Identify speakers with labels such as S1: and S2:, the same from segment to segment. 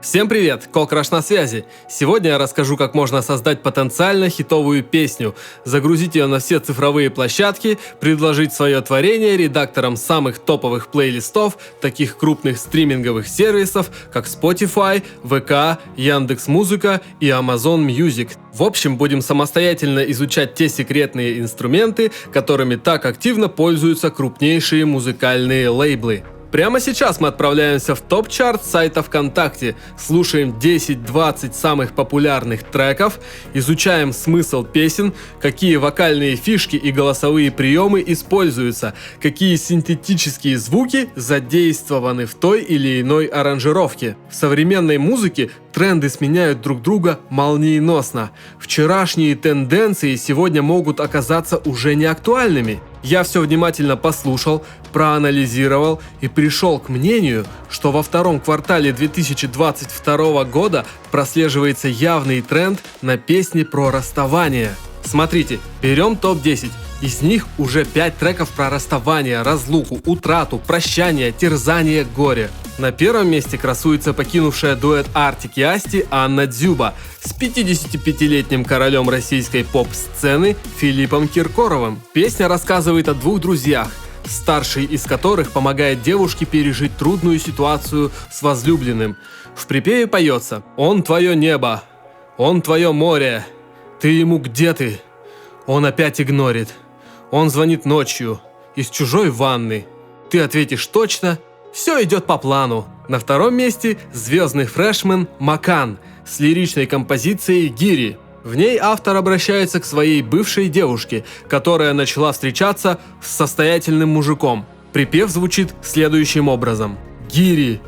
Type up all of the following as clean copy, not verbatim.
S1: Всем привет, Колкраш на связи. Сегодня я расскажу, как можно создать потенциально хитовую песню, загрузить ее на все цифровые площадки, предложить свое творение редакторам самых топовых плейлистов, таких крупных стриминговых сервисов, как Spotify, ВК, Яндекс.Музыка и Amazon Music. В общем, будем самостоятельно изучать те секретные инструменты, которыми так активно пользуются крупнейшие музыкальные лейблы. Прямо сейчас мы отправляемся в топ-чарт сайта ВКонтакте, слушаем 10-20 самых популярных треков, изучаем смысл песен, какие вокальные фишки и голосовые приемы используются, какие синтетические звуки задействованы в той или иной аранжировке. В современной музыке тренды сменяют друг друга молниеносно. Вчерашние тенденции сегодня могут оказаться уже не актуальными. Я все внимательно послушал, проанализировал и пришел к мнению, что во втором квартале 2022 года прослеживается явный тренд на песни про расставание. Смотрите, берем топ-10. Из них уже 5 треков про расставание, разлуку, утрату, прощание, терзание, горе. На первом месте красуется покинувшая дуэт Артик и Асти Анна Дзюба с 55-летним королем российской поп-сцены Филиппом Киркоровым. Песня рассказывает о двух друзьях, старший из которых помогает девушке пережить трудную ситуацию с возлюбленным. В припеве поется: «Он твое небо, он твое море, ты ему где ты? Он опять игнорит. Он звонит ночью из чужой ванны. Ты ответишь точно, все идет по плану». На втором месте звездный фрешмен Макан с лиричной композицией «Гири». В ней автор обращается к своей бывшей девушке, которая начала встречаться с состоятельным мужиком. Припев звучит следующим образом: «Гири,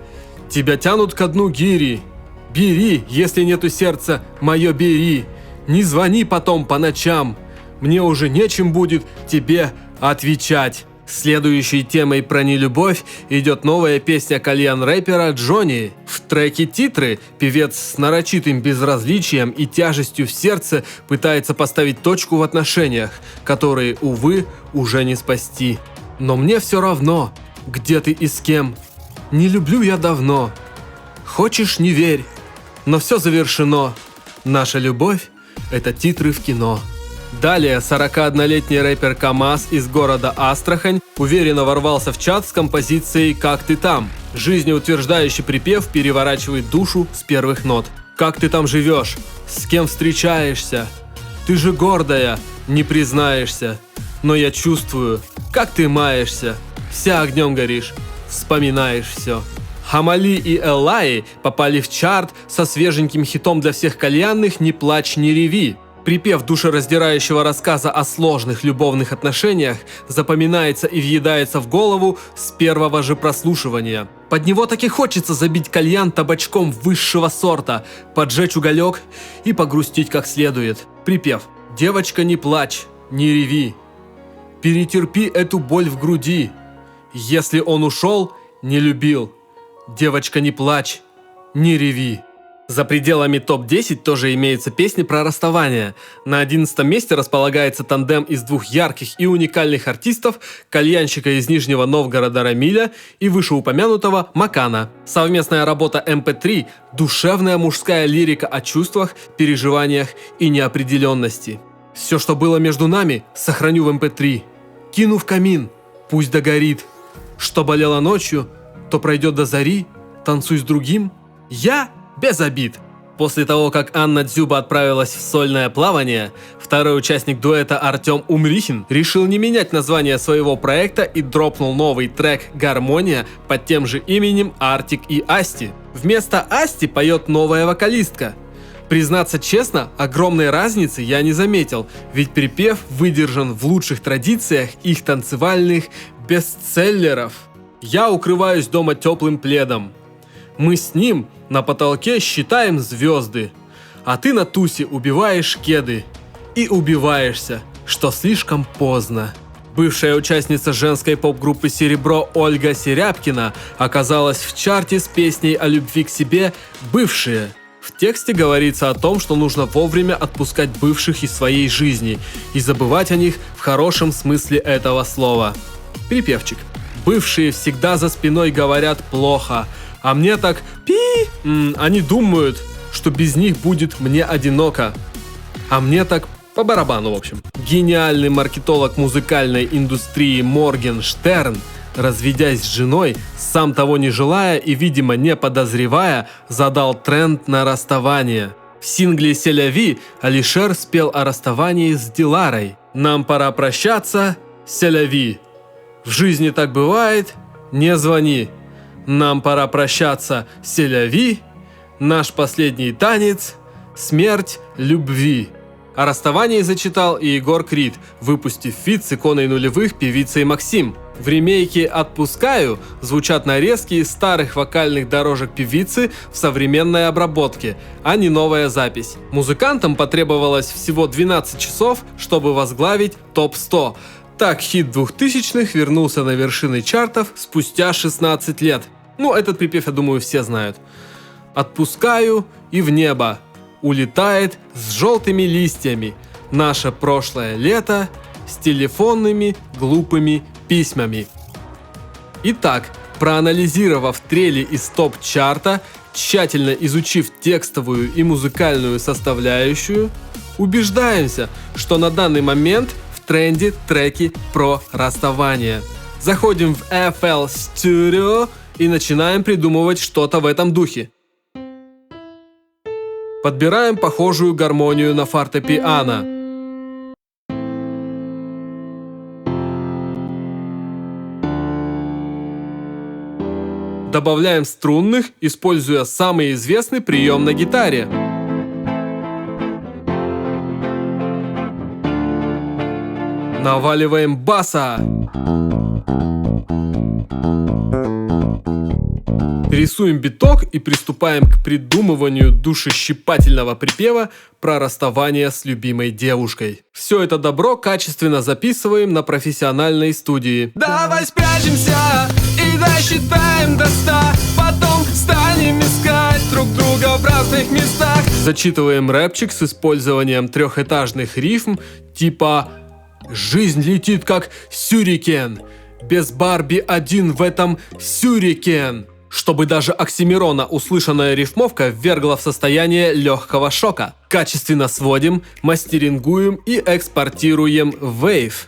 S1: тебя тянут ко дну гири. Бери, если нету сердца, мое бери. Не звони потом по ночам. Мне уже нечем будет тебе отвечать». Следующей темой про нелюбовь идет новая песня кальян-рэпера Джонни. В треке «Титры» певец с нарочитым безразличием и тяжестью в сердце пытается поставить точку в отношениях, которые, увы, уже не спасти. «Но мне все равно, где ты и с кем. Не люблю я давно. Хочешь, не верь, но все завершено. Наша любовь — это титры в кино». Далее 41-летний рэпер КамАЗ из города Астрахань уверенно ворвался в чат с композицией «Как ты там?». Жизнеутверждающий припев переворачивает душу с первых нот. «Как ты там живешь? С кем встречаешься? Ты же гордая, не признаешься. Но я чувствую, как ты маешься. Вся огнем горишь, вспоминаешь все». Хамали и Эллаи попали в чарт со свеженьким хитом для всех кальянных «Не плачь, не реви». Припев душераздирающего рассказа о сложных любовных отношениях запоминается и въедается в голову с первого же прослушивания. Под него так и хочется забить кальян табачком высшего сорта, поджечь уголек и погрустить как следует. Припев: «Девочка, не плачь, не реви. Перетерпи эту боль в груди. Если он ушел, не любил. Девочка, не плачь, не реви». За пределами топ-10 тоже имеются песни про расставание. На 11-м месте располагается тандем из двух ярких и уникальных артистов, кальянщика из Нижнего Новгорода Рамиля и вышеупомянутого Макана. Совместная работа MP3 – душевная мужская лирика о чувствах, переживаниях и неопределенности. «Все, что было между нами, сохраню в MP3. Кину в камин, пусть догорит. Что болело ночью, то пройдет до зари. Танцуй с другим. Я без обид». После того, как Анна Дзюба отправилась в сольное плавание, второй участник дуэта Артем Умрихин решил не менять название своего проекта и дропнул новый трек «Гармония» под тем же именем Артик и Асти. Вместо Асти поет новая вокалистка. Признаться честно, огромной разницы я не заметил, ведь припев выдержан в лучших традициях их танцевальных бестселлеров. «Я укрываюсь дома теплым пледом. Мы с ним на потолке считаем звезды, а ты на тусе убиваешь кеды. И убиваешься, что слишком поздно». Бывшая участница женской поп-группы «Серебро» Ольга Серябкина оказалась в чарте с песней о любви к себе «Бывшие». В тексте говорится о том, что нужно вовремя отпускать бывших из своей жизни и забывать о них в хорошем смысле этого слова. Припевчик. «Бывшие всегда за спиной говорят плохо, А мне так они думают, что без них будет мне одиноко. А мне так по барабану, в общем. Гениальный маркетолог музыкальной индустрии Моргенштерн, разведясь с женой, сам того не желая и, видимо, не подозревая, задал тренд на расставание. В сингле «C'est la vie» Алишер спел о расставании с Диларой. «Нам пора прощаться, c'est la vie. В жизни так бывает, не звони. Нам пора прощаться, c'est la vie. Наш последний танец, смерть любви». О расставании зачитал и Егор Крид, выпустив фит с иконой нулевых певицей Максим. В ремейке «Отпускаю» звучат нарезки из старых вокальных дорожек певицы в современной обработке, а не новая запись. Музыкантам потребовалось всего 12 часов, чтобы возглавить топ-100. Так хит 2000-х вернулся на вершины чартов спустя 16 лет. Ну, этот припев, я думаю, все знают. «Отпускаю и в небо улетает с желтыми листьями наше прошлое лето с телефонными глупыми письмами». Итак, проанализировав трели из топ-чарта, тщательно изучив текстовую и музыкальную составляющую, убеждаемся, что на данный момент в тренде треки про расставание. Заходим в FL Studio и начинаем придумывать что-то в этом духе. Подбираем похожую гармонию на фортепиано. Добавляем струнных, используя самый известный прием на гитаре. Наваливаем баса. Рисуем биток и приступаем к придумыванию душещипательного припева про расставание с любимой девушкой. Все это добро качественно записываем на профессиональной студии. Давай спрячемся и досчитаем до 100, потом станем искать друг друга в разных местах. Зачитываем рэпчик с использованием трехэтажных рифм типа «Жизнь летит как сюрикен, без Барби один в этом сюрикен», чтобы даже Оксимирона услышанная рифмовка ввергла в состояние легкого шока. Качественно сводим, мастерингуем и экспортируем в Wave.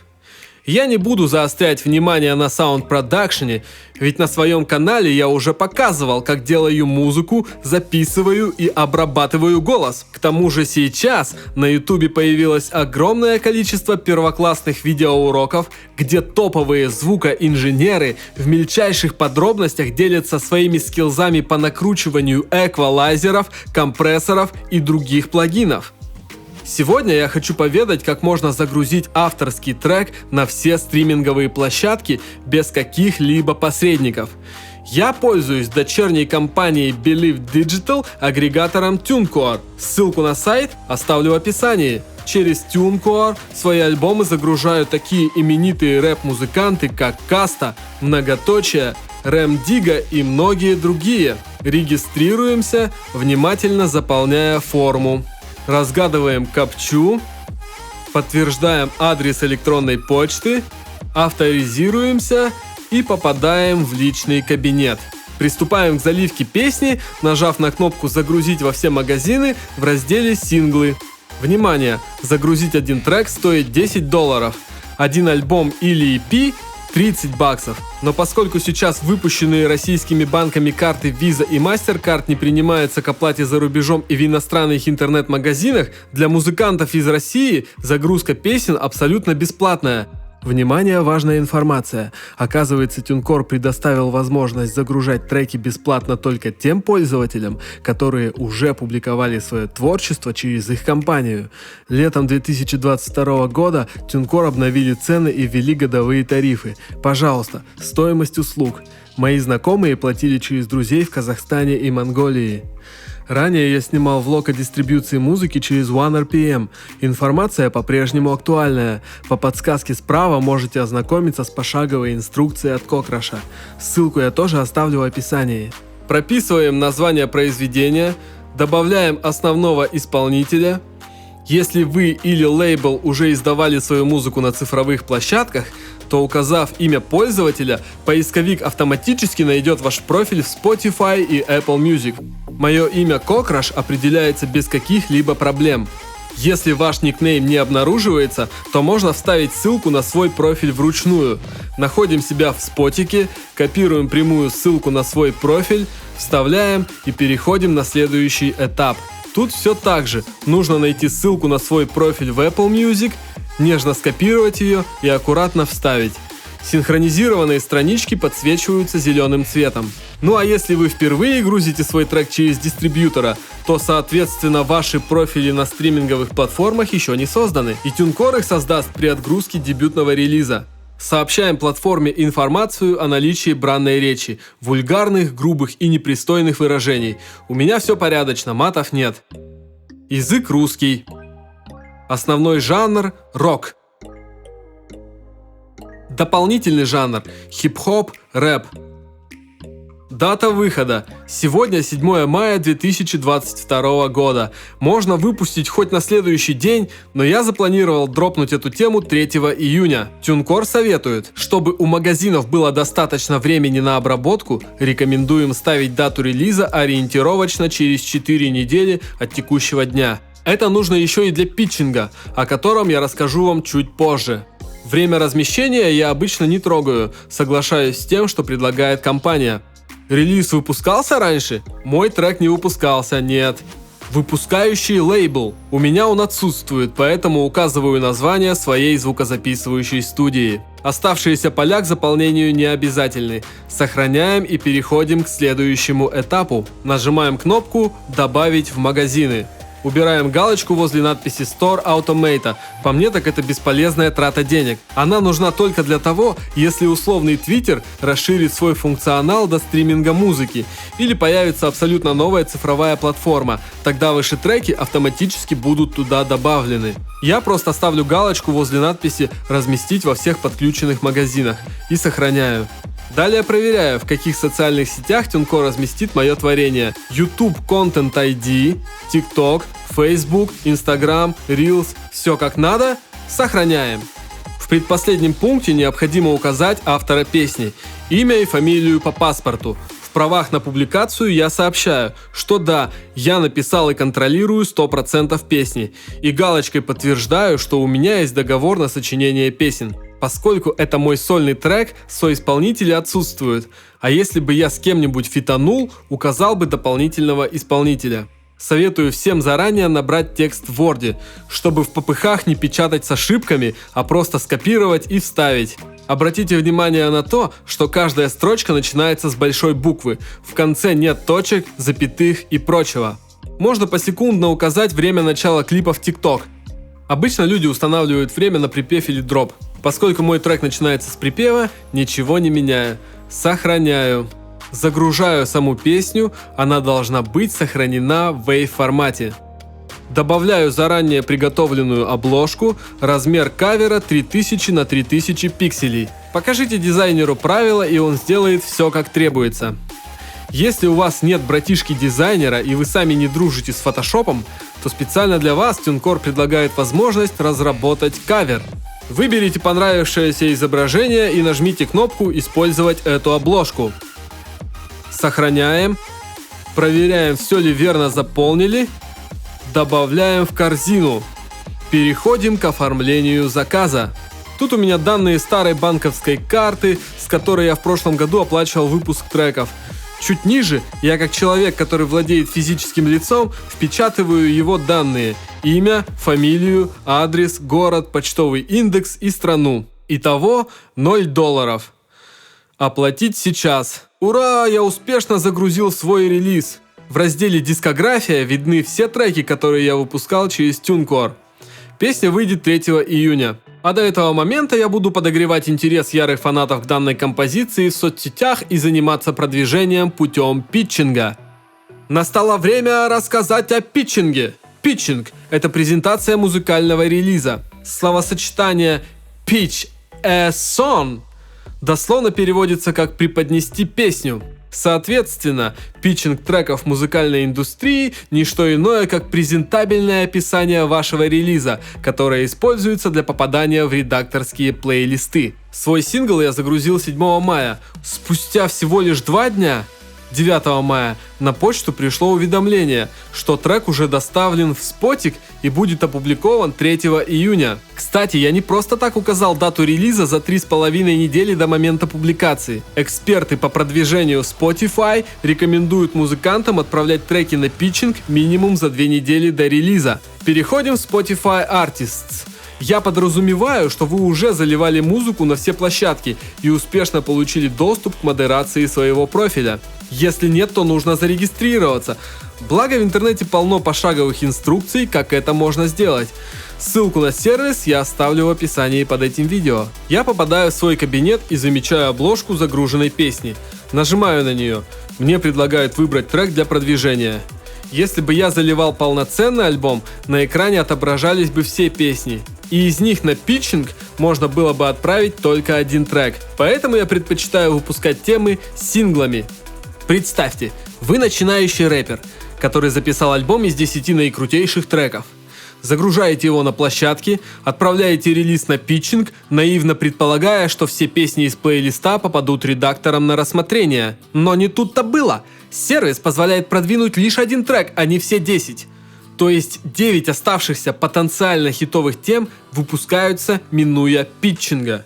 S1: Я не буду заострять внимание на саунд-продакшене, ведь на своем канале я уже показывал, как делаю музыку, записываю и обрабатываю голос. К тому же сейчас на ютубе появилось огромное количество первоклассных видеоуроков, где топовые звукоинженеры в мельчайших подробностях делятся своими скиллзами по накручиванию эквалайзеров, компрессоров и других плагинов. Сегодня я хочу поведать, как можно загрузить авторский трек на все стриминговые площадки без каких-либо посредников. Я пользуюсь дочерней компанией Believe Digital агрегатором TuneCore. Ссылку на сайт оставлю в описании. Через TuneCore свои альбомы загружают такие именитые рэп-музыканты, как Каста, Многоточие, Рэм Дига и многие другие. Регистрируемся, внимательно заполняя форму. Разгадываем капчу, подтверждаем адрес электронной почты, авторизируемся и попадаем в личный кабинет. Приступаем к заливке песни, нажав на кнопку «Загрузить во все магазины» в разделе «Синглы». Внимание! Загрузить один трек стоит $10, один альбом или EP – $30. Но поскольку сейчас выпущенные российскими банками карты Visa и MasterCard не принимаются к оплате за рубежом и в иностранных интернет-магазинах, для музыкантов из России загрузка песен абсолютно бесплатная. Внимание, важная информация. Оказывается, TuneCore предоставил возможность загружать треки бесплатно только тем пользователям, которые уже публиковали свое творчество через их компанию. Летом 2022 года TuneCore обновили цены и ввели годовые тарифы. Пожалуйста, стоимость услуг. Мои знакомые платили через друзей в Казахстане и Монголии. Ранее я снимал влог о дистрибьюции музыки через OneRPM. Информация по-прежнему актуальная. По подсказке справа можете ознакомиться с пошаговой инструкцией от Кokrash. Ссылку я тоже оставлю в описании. Прописываем название произведения, добавляем основного исполнителя. Если вы или лейбл уже издавали свою музыку на цифровых площадках, то, указав имя пользователя, поисковик автоматически найдет ваш профиль в Spotify и Apple Music. Мое имя Кокраш определяется без каких-либо проблем. Если ваш никнейм не обнаруживается, то можно вставить ссылку на свой профиль вручную. Находим себя в спотике, копируем прямую ссылку на свой профиль, вставляем и переходим на следующий этап. Тут все так же. Нужно найти ссылку на свой профиль в Apple Music, нежно скопировать ее и аккуратно вставить. Синхронизированные странички подсвечиваются зеленым цветом. Ну а если вы впервые грузите свой трек через дистрибьютора, то соответственно ваши профили на стриминговых платформах еще не созданы, и TuneCore их создаст при отгрузке дебютного релиза. Сообщаем платформе информацию о наличии бранной речи, вульгарных, грубых и непристойных выражений. У меня все порядочно, матов нет. Язык русский. Основной жанр – рок. Дополнительный жанр – хип-хоп, рэп. Дата выхода. Сегодня 7 мая 2022 года. Можно выпустить хоть на следующий день, но я запланировал дропнуть эту тему 3 июня. TuneCore советует, чтобы у магазинов было достаточно времени на обработку, рекомендуем ставить дату релиза ориентировочно через 4 недели от текущего дня. Это нужно еще и для питчинга, о котором я расскажу вам чуть позже. Время размещения я обычно не трогаю, соглашаюсь с тем, что предлагает компания. Релиз выпускался раньше? Мой трек не выпускался, нет. Выпускающий лейбл. У меня он отсутствует, поэтому указываю название своей звукозаписывающей студии. Оставшиеся поля к заполнению не обязательны. Сохраняем и переходим к следующему этапу. Нажимаем кнопку «Добавить в магазины». Убираем галочку возле надписи Store Automata. По мне, так это бесполезная трата денег. Она нужна только для того, если условный Twitter расширит свой функционал до стриминга музыки или появится абсолютно новая цифровая платформа. Тогда ваши треки автоматически будут туда добавлены. Я просто ставлю галочку возле надписи «Разместить во всех подключенных магазинах» и сохраняю. Далее проверяю, в каких социальных сетях TuneCore разместит мое творение. YouTube Content ID, TikTok, Facebook, Instagram, Reels. Все как надо. Сохраняем. В предпоследнем пункте необходимо указать автора песни, имя и фамилию по паспорту. В правах на публикацию я сообщаю, что да, я написал и контролирую 100% песни. И галочкой подтверждаю, что у меня есть договор на сочинение песен. Поскольку это мой сольный трек, соисполнители отсутствуют, а если бы я с кем-нибудь фитанул, указал бы дополнительного исполнителя. Советую всем заранее набрать текст в Word, чтобы в попыхах не печатать с ошибками, а просто скопировать и вставить. Обратите внимание на то, что каждая строчка начинается с большой буквы, в конце нет точек, запятых и прочего. Можно посекундно указать время начала клипа в TikTok. Обычно люди устанавливают время на припев или дроп. Поскольку мой трек начинается с припева, ничего не меняю. Сохраняю. Загружаю саму песню, она должна быть сохранена в WAV формате. Добавляю заранее приготовленную обложку, размер кавера 3000 на 3000 пикселей. Покажите дизайнеру правила, и он сделает все как требуется. Если у вас нет братишки-дизайнера и вы сами не дружите с фотошопом, то специально для вас TuneCore предлагает возможность разработать кавер. Выберите понравившееся изображение и нажмите кнопку «Использовать эту обложку». Сохраняем. Проверяем, все ли верно заполнили. Добавляем в корзину. Переходим к оформлению заказа. Тут у меня данные старой банковской карты, с которой я в прошлом году оплачивал выпуск треков. Чуть ниже я, как человек, который владеет физическим лицом, впечатываю его данные: имя, фамилию, адрес, город, почтовый индекс и страну. Итого $0. Оплатить сейчас. Ура! Я успешно загрузил свой релиз. В разделе «Дискография» видны все треки, которые я выпускал через TuneCore. Песня выйдет 3 июня. А до этого момента я буду подогревать интерес ярых фанатов к данной композиции в соцсетях и заниматься продвижением путем питчинга. Настало время рассказать о питчинге. Питчинг – это презентация музыкального релиза. Словосочетание «pitch a song» дословно переводится как «преподнести песню». Соответственно, питчинг треков в музыкальной индустрии – не что иное, как презентабельное описание вашего релиза, которое используется для попадания в редакторские плейлисты. Свой сингл я загрузил 7 мая. Спустя всего лишь 2 дня, 9 мая, на почту пришло уведомление, что трек уже доставлен в Spotify и будет опубликован 3 июня. Кстати, я не просто так указал дату релиза за 3,5 недели до момента публикации. Эксперты по продвижению Spotify рекомендуют музыкантам отправлять треки на питчинг минимум за 2 недели до релиза. Переходим в Spotify Artists. Я подразумеваю, что вы уже заливали музыку на все площадки и успешно получили доступ к модерации своего профиля. Если нет, то нужно зарегистрироваться. Благо в интернете полно пошаговых инструкций, как это можно сделать. Ссылку на сервис я оставлю в описании под этим видео. Я попадаю в свой кабинет и замечаю обложку загруженной песни. Нажимаю на нее. Мне предлагают выбрать трек для продвижения. Если бы я заливал полноценный альбом, на экране отображались бы все песни. И из них на питчинг можно было бы отправить только один трек. Поэтому я предпочитаю выпускать темы синглами. Представьте, вы начинающий рэпер, который записал альбом из 10 наикрутейших треков. Загружаете его на площадки, отправляете релиз на питчинг, наивно предполагая, что все песни из плейлиста попадут редакторам на рассмотрение. Но не тут-то было. Сервис позволяет продвинуть лишь один трек, а не все 10. То есть 9 оставшихся потенциально хитовых тем выпускаются, минуя питчинга.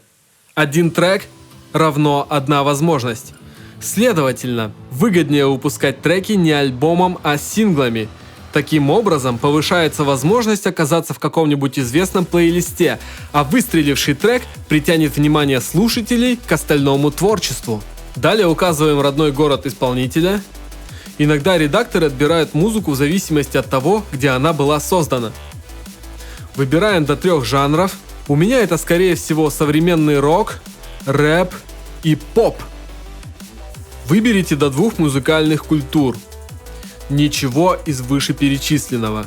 S1: Один трек равно одна возможность. Следовательно, выгоднее выпускать треки не альбомом, а синглами. Таким образом, повышается возможность оказаться в каком-нибудь известном плейлисте, а выстреливший трек притянет внимание слушателей к остальному творчеству. Далее указываем родной город исполнителя. Иногда редакторы отбирают музыку в зависимости от того, где она была создана. Выбираем до 3 жанров. У меня это скорее всего современный рок, рэп и поп. Выберите до 2 музыкальных культур. Ничего из вышеперечисленного.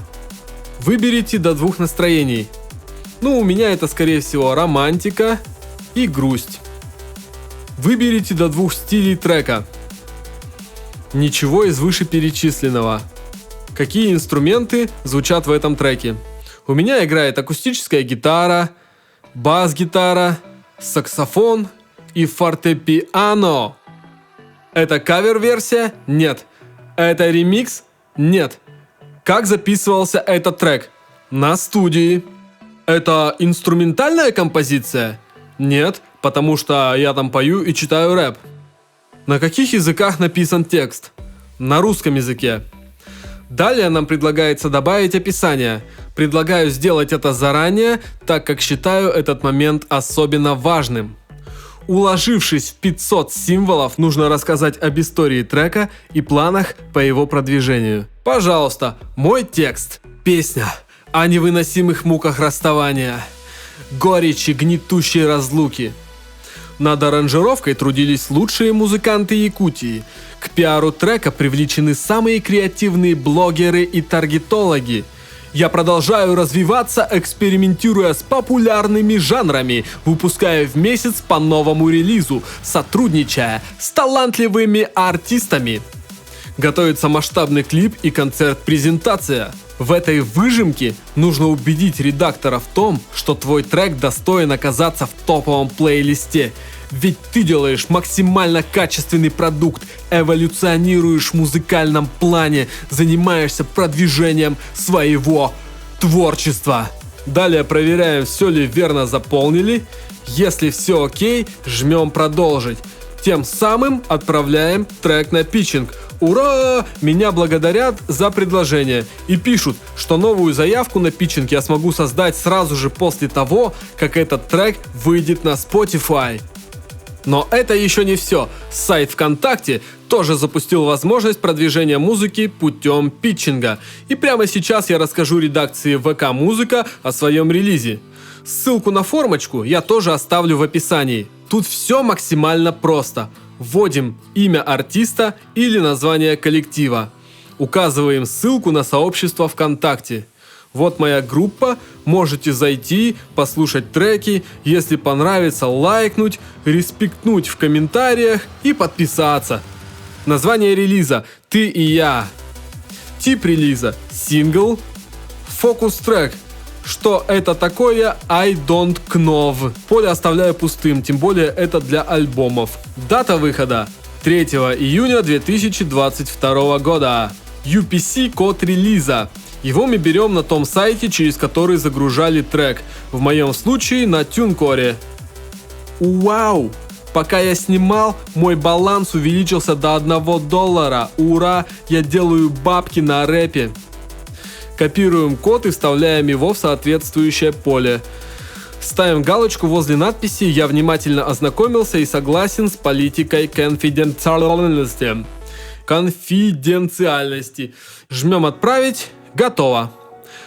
S1: Выберите до 2 настроений. У меня это скорее всего романтика и грусть. Выберите до 2 стилей трека. Ничего из вышеперечисленного. Какие инструменты звучат в этом треке? У меня играет акустическая гитара, бас-гитара, саксофон и фортепиано. Это кавер-версия? Нет. Это ремикс? Нет. Как записывался этот трек? На студии. Это инструментальная композиция? Нет, потому что я там пою и читаю рэп. На каких языках написан текст? На русском языке. Далее нам предлагается добавить описание. Предлагаю сделать это заранее, так как считаю этот момент особенно важным. Уложившись в 500 символов, нужно рассказать об истории трека и планах по его продвижению. Пожалуйста, мой текст. Песня о невыносимых муках расставания, горечи гнетущей разлуки. Над аранжировкой трудились лучшие музыканты Якутии. К пиару трека привлечены самые креативные блогеры и таргетологи. Я продолжаю развиваться, экспериментируя с популярными жанрами, выпуская в месяц по новому релизу, сотрудничая с талантливыми артистами. Готовится масштабный клип и концерт-презентация. В этой выжимке нужно убедить редактора в том, что твой трек достоин оказаться в топовом плейлисте. Ведь ты делаешь максимально качественный продукт, эволюционируешь в музыкальном плане, занимаешься продвижением своего творчества. Далее проверяем, все ли верно заполнили. Если все окей, жмем продолжить. Тем самым отправляем трек на питчинг. Ура! Меня благодарят за предложение и пишут, что новую заявку на питчинг я смогу создать сразу же после того, как этот трек выйдет на Spotify. Но это еще не все. Сайт ВКонтакте тоже запустил возможность продвижения музыки путем питчинга. И прямо сейчас я расскажу редакции ВК Музыка о своем релизе. Ссылку на формочку я тоже оставлю в описании. Тут все максимально просто. Вводим имя артиста или название коллектива. Указываем ссылку на сообщество ВКонтакте. Вот моя группа, можете зайти, послушать треки, если понравится, лайкнуть, респектнуть в комментариях и подписаться. Название релиза «Ты и я». Тип релиза «Сингл». Фокус-трек. Что это такое? I don't know. Поле оставляю пустым, тем более это для альбомов. Дата выхода 3 июня 2022 года. UPC код релиза. Его мы берем на том сайте, через который загружали трек. В моем случае на TuneCore. Вау! Пока я снимал, мой баланс увеличился до $1. Ура! Я делаю бабки на рэпе. Копируем код и вставляем его в соответствующее поле. Ставим галочку возле надписи «Я внимательно ознакомился и согласен с политикой конфиденциальности». Жмем «Отправить». Готово.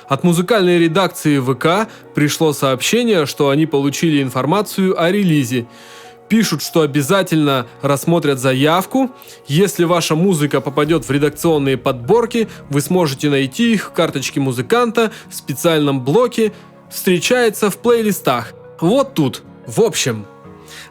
S1: От музыкальной редакции ВК пришло сообщение, что они получили информацию о релизе. Пишут, что обязательно рассмотрят заявку. Если ваша музыка попадет в редакционные подборки, вы сможете найти их в карточке музыканта в специальном блоке «Встречается в плейлистах». Вот тут. В общем,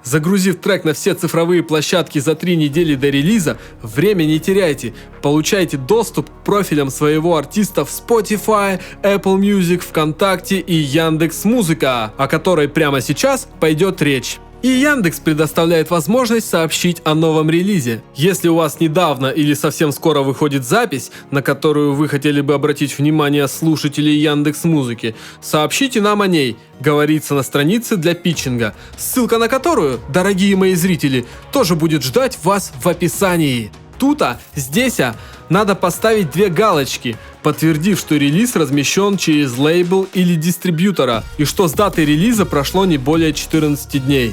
S1: загрузив трек на все цифровые площадки за 3 недели до релиза, время не теряйте. Получайте доступ к профилям своего артиста в Spotify, Apple Music, ВКонтакте и Яндекс.Музыка, о которой прямо сейчас пойдет речь. И Яндекс предоставляет возможность сообщить о новом релизе. Если у вас недавно или совсем скоро выходит запись, на которую вы хотели бы обратить внимание слушателей Яндекс.Музыки, сообщите нам о ней, говорится на странице для питчинга, ссылка на которую, дорогие мои зрители, тоже будет ждать вас в описании. Тут-то, здесь-то надо поставить 2 галочки, подтвердив, что релиз размещен через лейбл или дистрибьютора и что с даты релиза прошло не более 14 дней.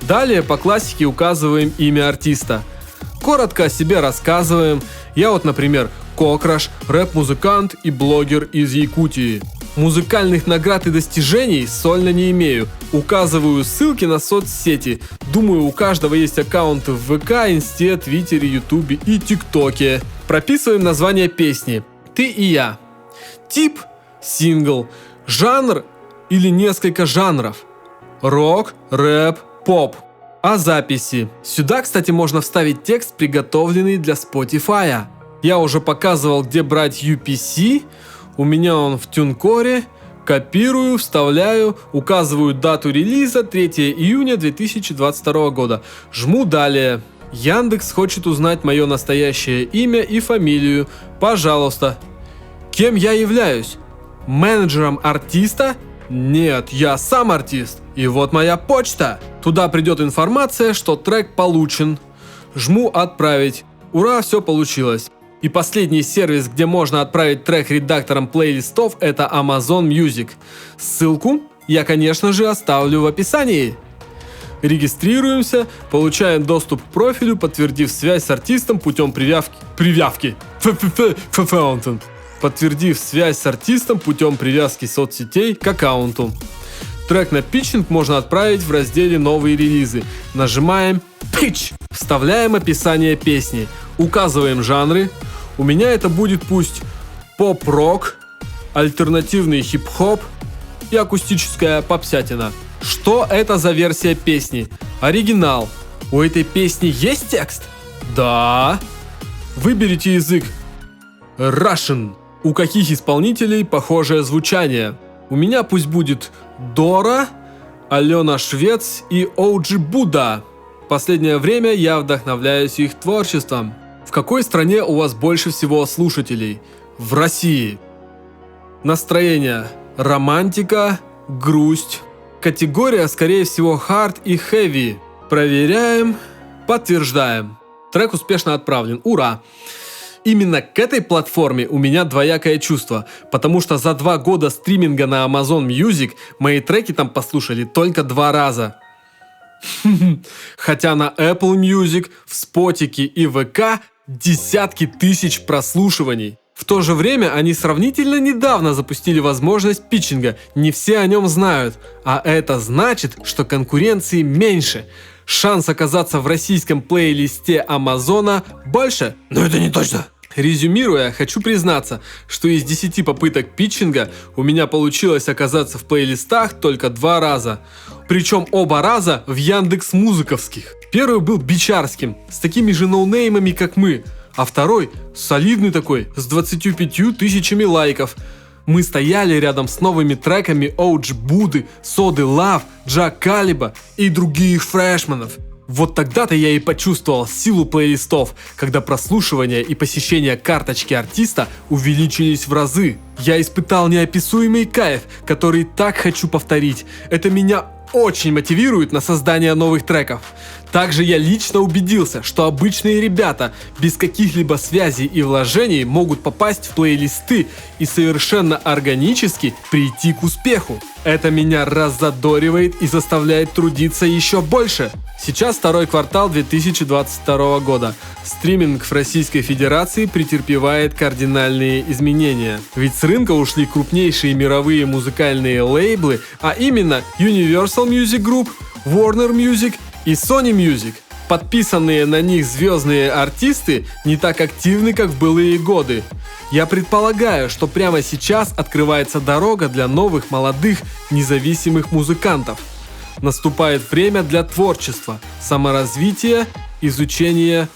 S1: Далее по классике указываем имя артиста. Коротко о себе рассказываем. Я вот, например, Кокраш, рэп-музыкант и блогер из Якутии. Музыкальных наград и достижений сольно не имею. Указываю ссылки на соцсети. Думаю, у каждого есть аккаунты в ВК, Инсте, Твиттере, Ютубе и ТикТоке. Прописываем название песни. «Ты и я». Тип – сингл. Жанр или несколько жанров. Рок, рэп, поп. А записи. Сюда, кстати, можно вставить текст, приготовленный для Spotify. Я уже показывал, где брать UPC. У меня он в TuneCore. Копирую, вставляю, указываю дату релиза 3 июня 2022 года. Жму «Далее». Яндекс хочет узнать мое настоящее имя и фамилию. Пожалуйста. Кем я являюсь? Менеджером артиста? Нет, я сам артист. И вот моя почта. Туда придет информация, что трек получен. Жму «Отправить». Ура, все получилось. И последний сервис, где можно отправить трек редакторам плейлистов, это Amazon Music. Ссылку я, конечно же, оставлю в описании. Регистрируемся, получаем доступ к профилю, подтвердив связь с артистом путем привязки соцсетей к аккаунту. Трек на питчинг можно отправить в разделе «Новые релизы». Нажимаем «Pitch», вставляем описание песни, указываем жанры. У меня это будет пусть поп-рок, альтернативный хип-хоп и акустическая попсятина. Что это за версия песни? Оригинал. У этой песни есть текст? Да. Выберите язык. Russian. У каких исполнителей похожее звучание? У меня пусть будет Дора, Алена Швец и OG Buddha. В последнее время я вдохновляюсь их творчеством. В какой стране у вас больше всего слушателей? В России. Настроение. Романтика, грусть. Категория, скорее всего, hard и heavy. Проверяем, подтверждаем. Трек успешно отправлен. Ура! Именно к этой платформе у меня двоякое чувство, потому что за 2 года стриминга на Amazon Music мои треки там послушали только 2 раза. Хотя на Apple Music, в Spotify и ВК десятки тысяч прослушиваний. В то же время они сравнительно недавно запустили возможность питчинга, не все о нем знают, а это значит, что конкуренции меньше. Шанс оказаться в российском плейлисте Амазона больше, но это не точно. Резюмируя, хочу признаться, что из 10 попыток питчинга у меня получилось оказаться в плейлистах только 2 раза. Причем оба раза в Яндекс.Музыковских. Первый был бичарским, с такими же ноунеймами, как мы, а второй солидный такой, с 25 тысячами лайков. Мы стояли рядом с новыми треками OG Buddy, Soda Luv, Jack Caliba и других фрешменов. Вот тогда-то я и почувствовал силу плейлистов, когда прослушивание и посещение карточки артиста увеличились в разы. Я испытал неописуемый кайф, который так хочу повторить. Это меня очень мотивирует на создание новых треков. Также я лично убедился, что обычные ребята без каких-либо связей и вложений могут попасть в плейлисты и совершенно органически прийти к успеху. Это меня раззадоривает и заставляет трудиться еще больше. Сейчас второй квартал 2022 года. Стриминг в Российской Федерации претерпевает кардинальные изменения. Ведь с рынка ушли крупнейшие мировые музыкальные лейблы, а именно Universal Music Group, Warner Music и Sony Music. Подписанные на них звездные артисты не так активны, как в былые годы. Я предполагаю, что прямо сейчас открывается дорога для новых, молодых, независимых музыкантов. Наступает время для творчества, саморазвития, изучения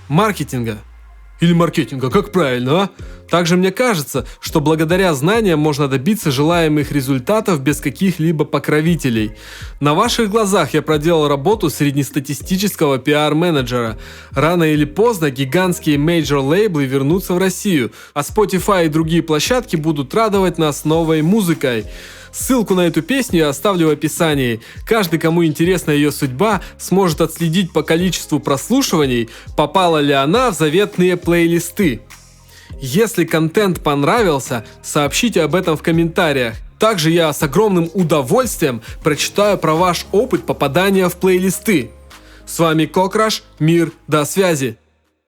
S1: маркетинга. Или маркетинга, как правильно, а? Также мне кажется, что благодаря знаниям можно добиться желаемых результатов без каких-либо покровителей. На ваших глазах я проделал работу среднестатистического пиар-менеджера. Рано или поздно гигантские мейджор-лейблы вернутся в Россию, а Spotify и другие площадки будут радовать нас новой музыкой. Ссылку на эту песню я оставлю в описании. Каждый, кому интересна ее судьба, сможет отследить по количеству прослушиваний, попала ли она в заветные плейлисты. Если контент понравился, сообщите об этом в комментариях. Также я с огромным удовольствием прочитаю про ваш опыт попадания в плейлисты. С вами Кokrash, мир, до связи!